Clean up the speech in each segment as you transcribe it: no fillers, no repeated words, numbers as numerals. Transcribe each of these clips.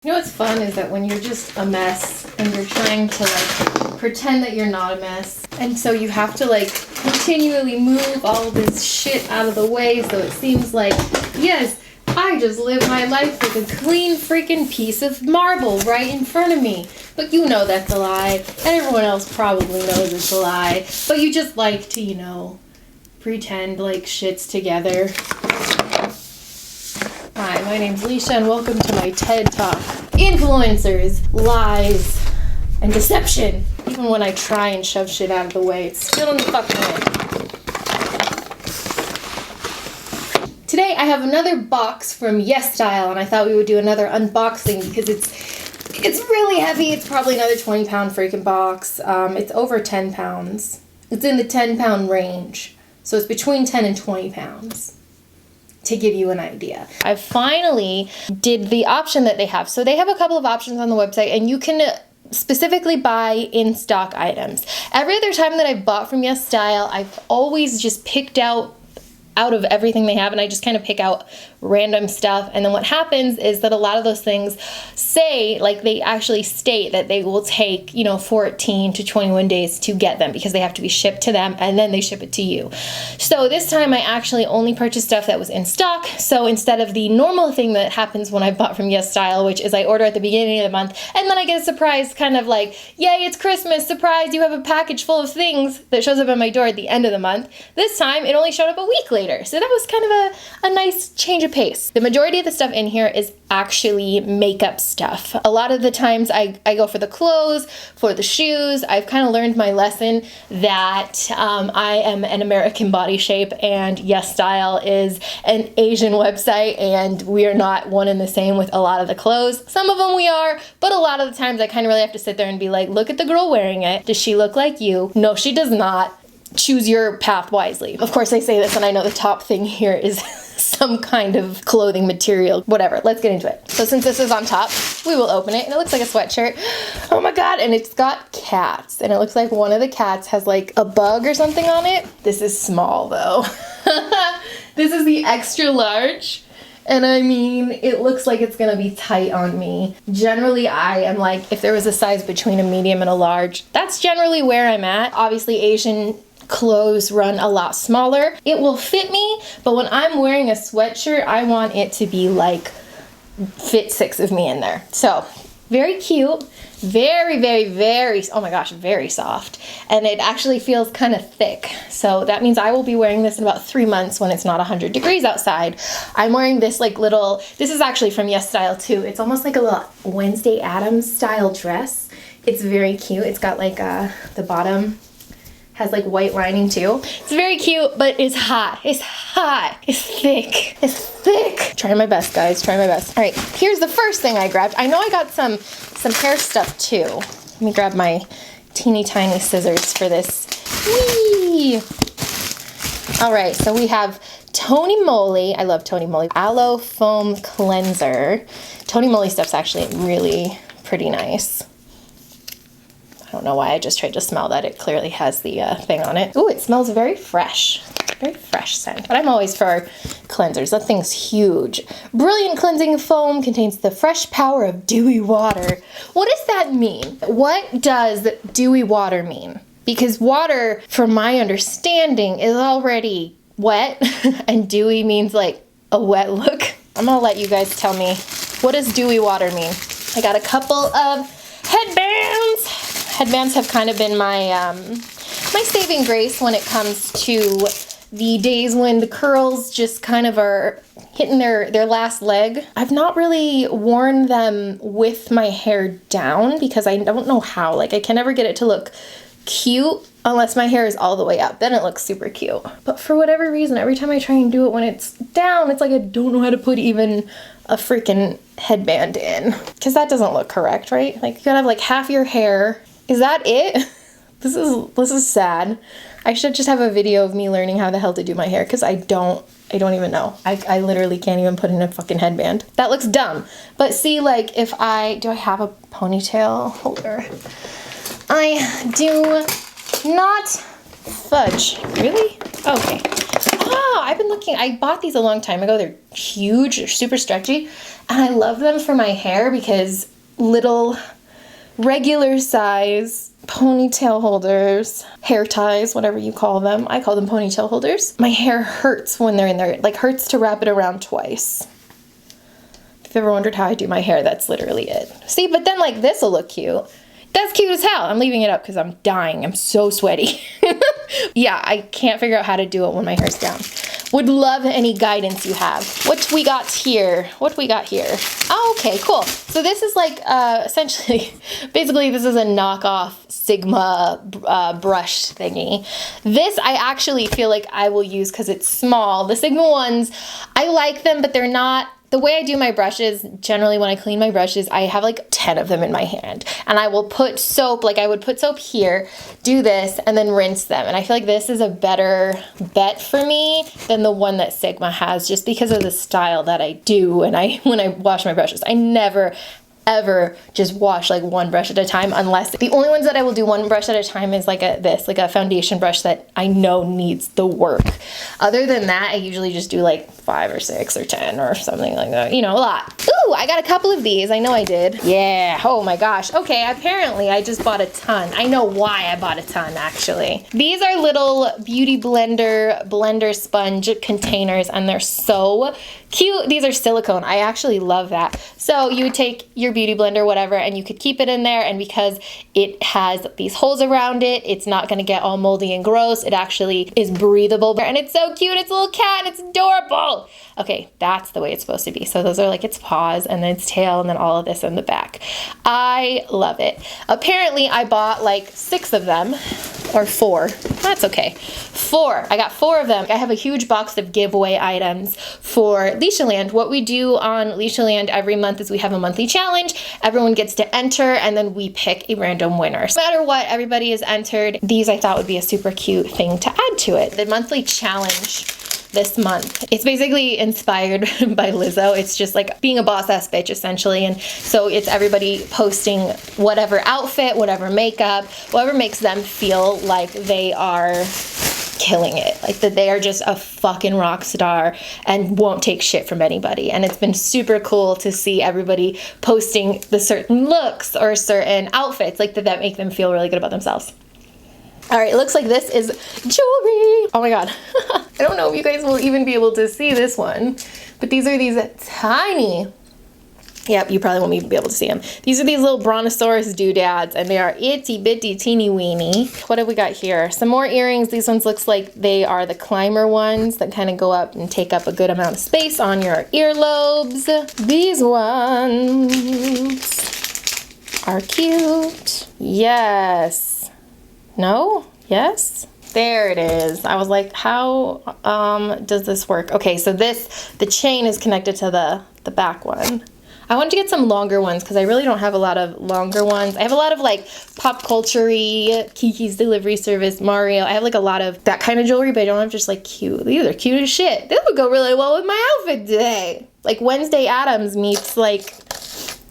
You know what's fun is that when you're just a mess and you're trying to like pretend that you're not a mess, and so you have to like continually move all this shit out of the way so it seems like, yes, I just live my life with a clean freaking piece of marble right in front of me. But you know that's a lie, and everyone else probably knows it's a lie, but you just like to, you know, pretend like shit's together. Hi, my name's Leesha and welcome to my TED Talk. Influencers, lies, and deception. Even when I try and shove shit out of the way, it's still in the fucking way. Today I have another box from YesStyle, and I thought we would do another unboxing because it's really heavy. It's probably another 20-pound freaking box. It's over 10 pounds. It's in the 10-pound range. So it's between 10 and 20 pounds. To give you an idea. I finally did the option that they have. So they have a couple of options on the website, and you can specifically buy in-stock items. Every other time that I've bought from YesStyle, I've always just picked out of everything they have, and I just kind of pick out random stuff. And then what happens is that a lot of those things say, like they actually state that they will take, 14 to 21 days to get them because they have to be shipped to them and then they ship it to you. So this time I actually only purchased stuff that was in stock. So instead of the normal thing that happens when I bought from YesStyle, which is I order at the beginning of the month and then I get a surprise kind of like, yay, it's Christmas, surprise, you have a package full of things that shows up at my door at the end of the month. This time it only showed up a week later. So that was kind of a nice change of pace. The majority of the stuff in here is actually makeup stuff. A lot of the times I go for the clothes, for the shoes. I've kind of learned my lesson that I am an American body shape and YesStyle is an Asian website, and we are not one and the same with a lot of the clothes. Some of them we are, but a lot of the times I kind of really have to sit there and be like, look at the girl wearing it. Does she look like you? No, she does not. Choose your path wisely. Of course I say this and I know the top thing here is some kind of clothing material. Whatever, let's get into it. So since this is on top, we will open it, and it looks like a sweatshirt. Oh my god, and it's got cats, and it looks like one of the cats has like a bug or something on it. This is small though. This is the extra large. And I mean, it looks like it's gonna be tight on me. Generally, I am like, if there was a size between a medium and a large, that's generally where I'm at. Obviously, Asian clothes run a lot smaller. It will fit me, but when I'm wearing a sweatshirt, I want it to be like, fit 6 of me in there. So, very cute. Very, very, very, oh my gosh, very soft. And it actually feels kind of thick. So that means I will be wearing this in about 3 months when it's not 100 degrees outside. I'm wearing this like little, this is actually from YesStyle too. It's almost like a little Wednesday Addams style dress. It's very cute. It's got like the bottom has like white lining too. It's very cute, but it's hot. It's hot. It's thick. It's thick. Trying my best, guys. Trying my best. All right, here's the first thing I grabbed. I know I got some hair stuff too. Let me grab my teeny tiny scissors for this. Whee! All right, so we have Tony Moly. I love Tony Moly. Aloe Foam Cleanser. Tony Moly stuff's actually really pretty nice. I don't know why I just tried to smell that. It clearly has the thing on it. Ooh, it smells very fresh. Very fresh scent. But I'm always for cleansers. That thing's huge. Brilliant cleansing foam contains the fresh power of dewy water. What does that mean? What does dewy water mean? Because water, from my understanding, is already wet, and dewy means like a wet look. I'm gonna let you guys tell me, what does dewy water mean? I got a couple of headbands. Headbands have kind of been my my saving grace when it comes to the days when the curls just kind of are hitting their last leg. I've not really worn them with my hair down because I don't know how. Like, I can never get it to look cute unless my hair is all the way up. Then it looks super cute. But for whatever reason, every time I try and do it when it's down, it's like I don't know how to put even a freaking headband in. Because that doesn't look correct, right? Like, you gotta have like half your hair. Is that it? This is sad. I should just have a video of me learning how the hell to do my hair because I don't even know. I literally can't even put in a fucking headband. That looks dumb. But see, like, do I have a ponytail holder? I do not. Fudge. Really? Okay. I've been looking, I bought these a long time ago. They're huge, they're super stretchy, and I love them for my hair because little regular size ponytail holders, hair ties, whatever you call them. I call them ponytail holders. My hair hurts when they're in there, like hurts to wrap it around twice. If you've ever wondered how I do my hair, that's literally it. See, but then like this will look cute. That's cute as hell. I'm leaving it up because I'm dying. I'm so sweaty. Yeah, I can't figure out how to do it when my hair's down. Would love any guidance you have. What we got here? What we got here? Oh, okay, cool. So this is like essentially, basically this is a knockoff Sigma brush thingy. This I actually feel like I will use because it's small. The Sigma ones, I like them, but they're not. The way I do my brushes, generally when I clean my brushes, I have like 10 of them in my hand. And I will put soap, like I would put soap here, do this, and then rinse them. And I feel like this is a better bet for me than the one that Sigma has, just because of the style that I do. And when I wash my brushes, I never ever just wash like one brush at a time, unless the only ones that I will do one brush at a time is like a foundation brush that I know needs the work. Other than that, I usually just do like 5 or 6 or 10 or something like that, you know, a lot. Ooh, I got a couple of these. I know I did. Yeah, oh my gosh. Okay, apparently I just bought a ton. I know why I bought a ton actually. These are little beauty blender sponge containers, and they're so cute. These are silicone. I actually love that. So you would take your beauty blender, whatever, and you could keep it in there, and because it has these holes around it, it's not gonna get all moldy and gross. It actually is breathable, and it's so cute. It's a little cat, and it's adorable. Okay, that's the way it's supposed to be. So those are like its paws, and then its tail, and then all of this in the back. I love it. Apparently I bought like 6 of them, or 4. That's okay. 4. I got 4 of them. I have a huge box of giveaway items for Leesha Land. What we do on Leesha Land every month is we have a monthly challenge. Everyone gets to enter, and then we pick a random winner. So no matter what, everybody is entered. These I thought would be a super cute thing to add to it. The monthly challenge this month, it's basically inspired by Lizzo. It's just like being a boss-ass bitch essentially, and so it's everybody posting whatever outfit, whatever makeup, whatever makes them feel like they are killing it, like that they are just a fucking rock star and won't take shit from anybody. And it's been super cool to see everybody posting the certain looks or certain outfits like that make them feel really good about themselves. All right, it looks like this is jewelry. Oh my God. I don't know if you guys will even be able to see this one, but these are these tiny, yep, you probably won't even be able to see them. These are these little brontosaurus doodads, and they are itty bitty teeny weeny. What have we got here? Some more earrings. These ones looks like they are the climber ones that kind of go up and take up a good amount of space on your earlobes. These ones are cute. Yes. No? Yes? There it is. I was like, how does this work? Okay, so the chain is connected to the back one. I wanted to get some longer ones because I really don't have a lot of longer ones. I have a lot of like pop culture-y, Kiki's Delivery Service, Mario. I have like a lot of that kind of jewelry, but I don't have just like cute. These are cute as shit. This would go really well with my outfit today. Like Wednesday Addams meets like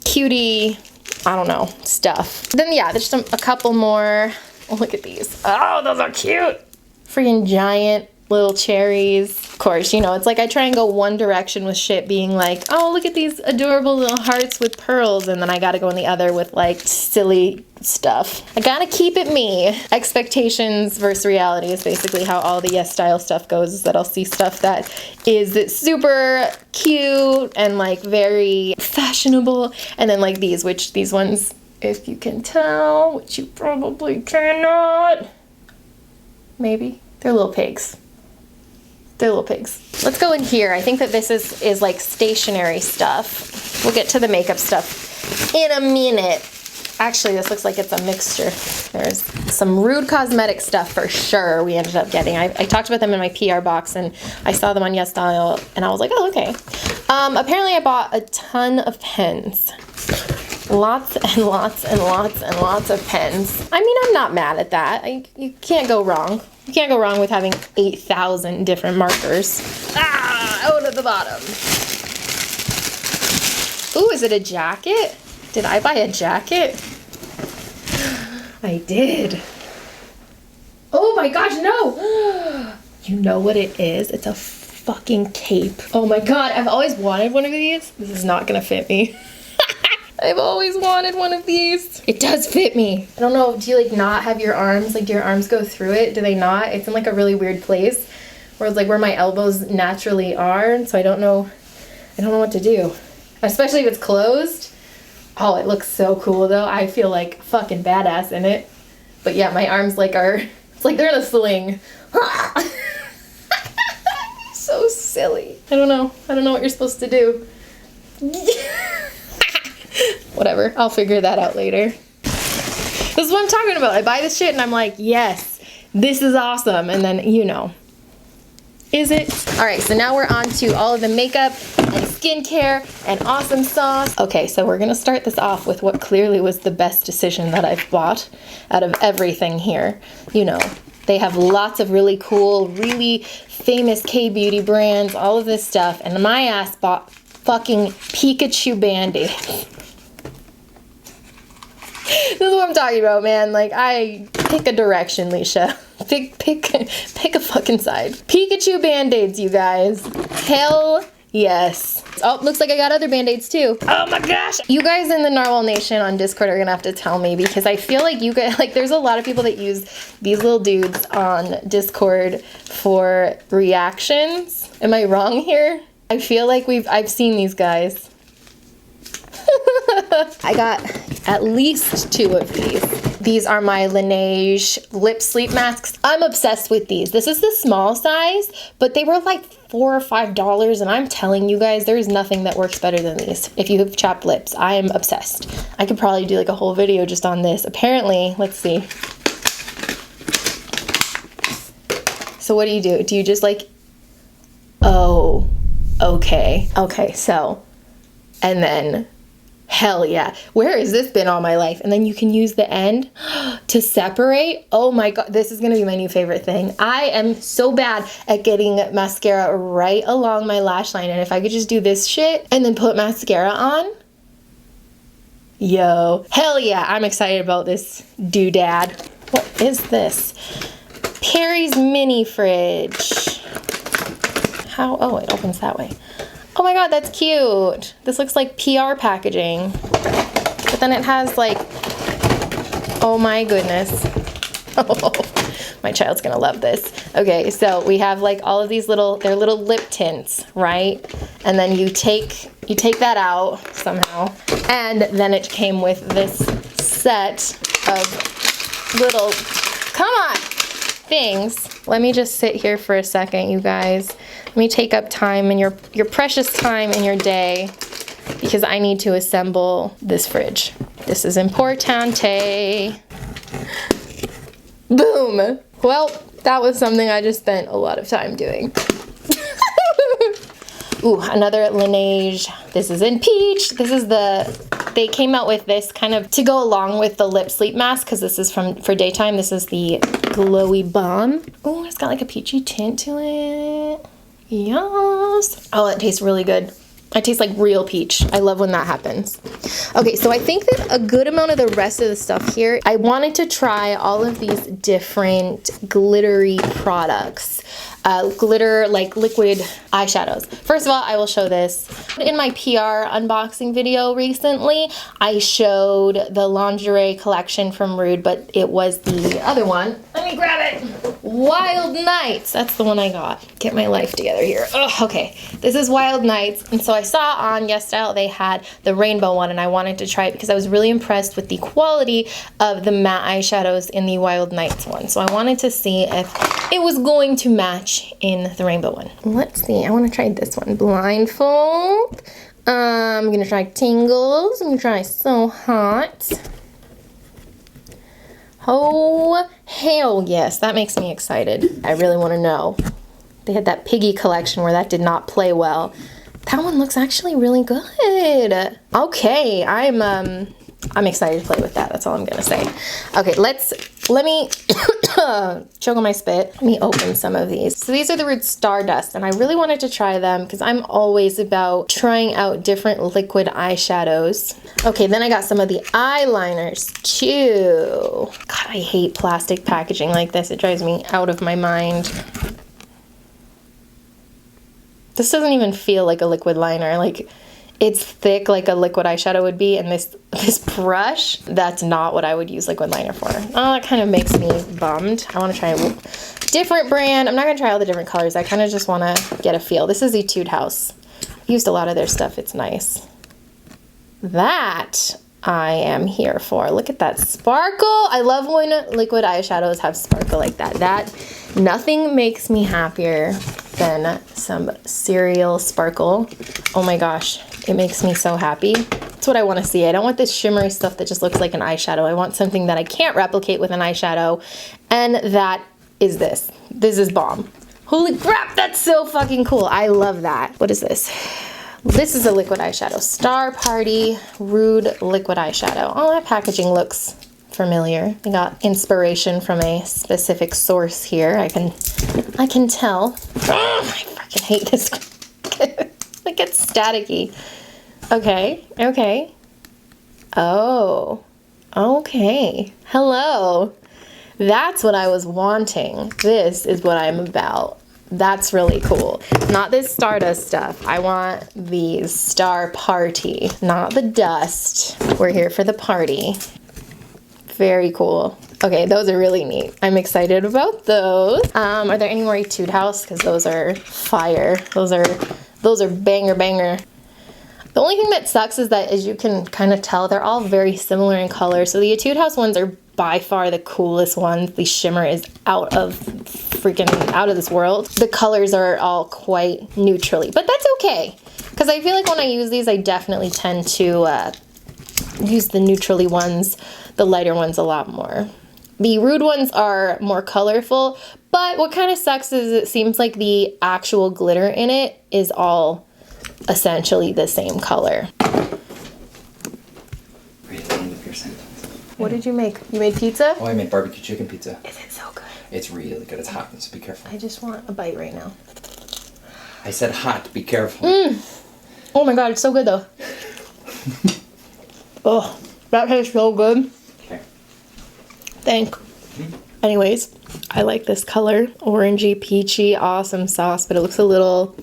cutie, I don't know, stuff. Then yeah, there's a couple more. Oh, look at these. Oh, those are cute. Freaking giant little cherries. Of course, you know, it's like I try and go one direction with shit being like, oh, look at these adorable little hearts with pearls. And then I gotta go in the other with like silly stuff. I gotta keep it me. Expectations versus reality is basically how all the YesStyle stuff goes, is that I'll see stuff that is super cute and like very fashionable. And then like these ones, if you can tell, which you probably cannot, maybe, they're little pigs. They're little pigs. Let's go in here. I think that this is like stationary stuff. We'll get to the makeup stuff in a minute. Actually, this looks like it's a mixture. There's some Rude Cosmetic stuff for sure we ended up getting. I talked about them in my PR box, and I saw them on YesStyle, and I was like, oh, okay. Apparently I bought a ton of pens. Lots and lots and lots and lots of pens. I mean, I'm not mad at that. You can't go wrong. You can't go wrong with having 8,000 different markers. Ah, out of the bottom. Ooh, is it a jacket? Did I buy a jacket? I did. Oh my gosh, no! You know what it is? It's a fucking cape. Oh my god, I've always wanted one of these. This is not gonna fit me. I've always wanted one of these. It does fit me. I don't know, do you like not have your arms, like do your arms go through it? Do they not? It's in like a really weird place where it's like where my elbows naturally are, so I don't know what to do. Especially if it's closed. Oh, it looks so cool though. I feel like fucking badass in it. But yeah, my arms like it's like they're in a sling. So silly. I don't know what you're supposed to do. Whatever, I'll figure that out later. This is what I'm talking about. I buy this shit and I'm like, yes, this is awesome. And then, you know, is it? All right, so now we're on to all of the makeup and skincare and awesome sauce. Okay, so we're gonna start this off with what clearly was the best decision that I've bought out of everything here. You know, they have lots of really cool, really famous K-beauty brands, all of this stuff, and my ass bought fucking Pikachu Band-Aids. This is what I'm talking about, man. Like, I pick a direction, Leesha. Pick a fucking side. Pikachu Band-Aids, you guys. Hell yes. Oh, looks like I got other Band-Aids too. Oh my gosh. You guys in the Narwhal Nation on Discord are gonna have to tell me, because I feel like you guys, like, there's a lot of people that use these little dudes on Discord for reactions. Am I wrong here? I feel like I've seen these guys. I got at least 2 of these. These are my Laneige lip sleep masks. I'm obsessed with these. This is the small size, but they were like $4 or $5, and I'm telling you guys, there's nothing that works better than these. If you have chapped lips, I am obsessed. I could probably do like a whole video just on this. Apparently, let's see. So what do? Do you just like, oh, okay. Okay, so, and then, hell yeah. Where has this been all my life? And then you can use the end to separate. Oh my god, this is gonna be my new favorite thing. I am so bad at getting mascara right along my lash line, and if I could just do this shit and then put mascara on. Yo, hell yeah, I'm excited about this doodad. What is this? Perry's mini fridge. How? Oh, it opens that way. Oh my god, that's cute. This looks like PR packaging. But then it has like, oh my goodness. Oh, my child's gonna love this. Okay, so we have like all of these they're little lip tints, right? And then you take that out somehow. And then it came with this set of little, come on, things. Let me just sit here for a second, you guys. Let me take up time in your precious time in your day, because I need to assemble this fridge. This is importante. Boom. Well, that was something I just spent a lot of time doing. Ooh, another Laneige. This is in peach. This is they came out with this kind of to go along with the lip sleep mask, because this is for daytime. This is the Glowy Balm. Oh, it's got like a peachy tint to it. Yes. Oh, it tastes really good. It tastes like real peach. I love when that happens. Okay, so I think that a good amount of the rest of the stuff here, I wanted to try all of these different glittery products. Glitter, like liquid eyeshadows. First of all, I will show this. In my PR unboxing video recently, I showed the lingerie collection from Rude, but it was the other one. Let me grab it. Wild Nights. That's the one I got. Get my life together here. Ugh, okay, this is Wild Nights. And so I saw on YesStyle they had the rainbow one, and I wanted to try it because I was really impressed with the quality of the matte eyeshadows in the Wild Nights one. So I wanted to see if it was going to match in the rainbow one. Let's see, I want to try this one. Blindfold. I'm gonna try Tingles. I'm gonna try So Hot. Oh, hell yes, that makes me excited. I really want to know. They had that Piggy collection where that did not play well. That one looks actually really good. Okay, I'm excited to play with that. That's all I'm gonna say. Okay, let me choke on my spit. Let me open some of these. So these are the Rude Stardust, and I really wanted to try them because I'm always about trying out different liquid eyeshadows. Okay, then I got some of the eyeliners too. God, I hate plastic packaging like this. It drives me out of my mind. This doesn't even feel like a liquid liner. Like, it's thick like a liquid eyeshadow would be, and this brush, that's not what I would use liquid liner for. Oh, that kind of makes me bummed. I want to try a different brand. I'm not going to try all the different colors. I kind of just want to get a feel. This is Etude House. I've used a lot of their stuff. It's nice. That I am here for. Look at that sparkle. I love when liquid eyeshadows have sparkle like that. Nothing makes me happier than some cereal sparkle. Oh my gosh, it makes me so happy. That's what I want to see. I don't want this shimmery stuff that just looks like an eyeshadow. I want something that I can't replicate with an eyeshadow, and that is this. This is bomb. Holy crap, that's so fucking cool. I love that. What is this? This is a liquid eyeshadow. Star Party Rude Liquid Eyeshadow. Oh, that packaging looks familiar. I got inspiration from a specific source here. I can tell. Oh, I freaking hate this. It gets staticky. Okay, okay. Oh, okay. Hello. That's what I was wanting. This is what I'm about. That's really cool. Not this Stardust stuff. I want the Star Party, not the dust. We're here for the party. Very cool. Okay, those are really neat. I'm excited about those. Are there any more Etude House? Because those are fire. Those are banger. The only thing that sucks is that, as you can kind of tell, they're all very similar in color. So the Etude House ones are by far the coolest ones. The shimmer is out of this world. The colors are all quite neutrally, but that's okay. Because I feel like when I use these, I definitely tend to use the neutrally ones, the lighter ones a lot more. The Rude ones are more colorful, but what kind of sucks is it seems like the actual glitter in it is all essentially the same color. Read the end of your sentence. What did you make? You made pizza? Oh, I made barbecue chicken pizza. Is it so good? It's really good. It's hot, so be careful. I just want a bite right now. I said hot, be careful. Oh my god, it's so good though. Oh, that tastes so good. Okay. Anyways, I like this color. Orangey, peachy, awesome sauce, but it looks a little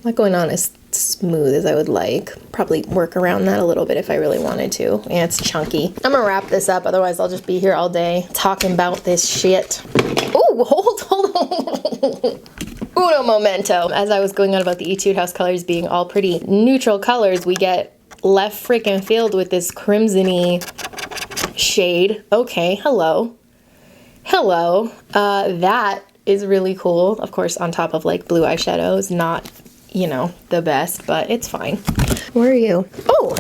not going on as smooth as I would like. Probably work around that a little bit if I really wanted to. And it's chunky. I'm gonna wrap this up, otherwise I'll just be here all day talking about this shit. Oh, hold on. Uno momento. As I was going on about the Etude House colors being all pretty neutral colors, we get left freaking field with this crimson-y shade. Okay, hello. That is really cool. Of course, on top of like blue eyeshadows, not, you know, the best, but it's fine. Where are you? Oh,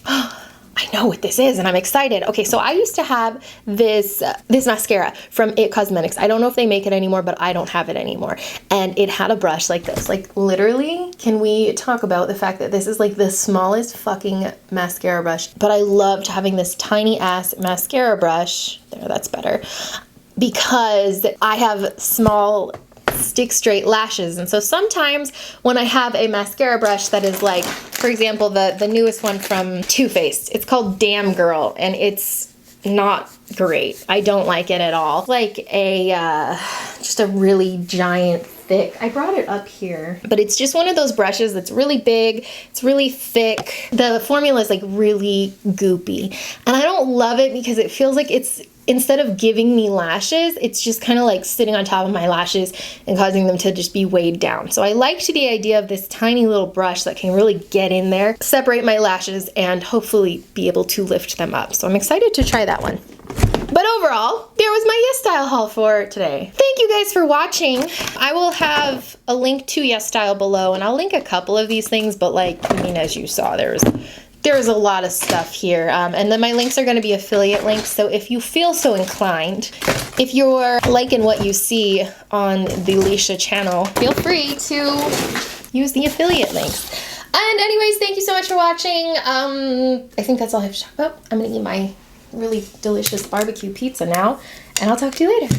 I know what this is and I'm excited. Okay, so I used to have this mascara from It Cosmetics. I don't know if they make it anymore, but I don't have it anymore. And it had a brush like this. Like literally, can we talk about the fact that this is like the smallest fucking mascara brush, but I loved having this tiny ass mascara brush. There, that's better. Because I have small stick straight lashes, and so sometimes when I have a mascara brush that is like, for example, the newest one from Too Faced, it's called Damn Girl, and it's not great. I don't like it at all. Like a just a really giant thick, I brought it up here, but it's just one of those brushes that's really big, it's really thick. The formula is like really goopy, and I don't love it because it feels like it's, instead of giving me lashes, it's just kind of like sitting on top of my lashes and causing them to just be weighed down. So I liked the idea of this tiny little brush that can really get in there, separate my lashes, and hopefully be able to lift them up. So I'm excited to try that one. But overall, there was my YesStyle haul for today. Thank you guys for watching. I will have a link to YesStyle below, and I'll link a couple of these things, but like, I mean, as you saw, there's a lot of stuff here, and then my links are going to be affiliate links, so if you feel so inclined, if you're liking what you see on the Leesha channel, feel free to use the affiliate links. And anyways, thank you so much for watching. I think that's all I have to talk about. I'm going to eat my really delicious barbecue pizza now, and I'll talk to you later.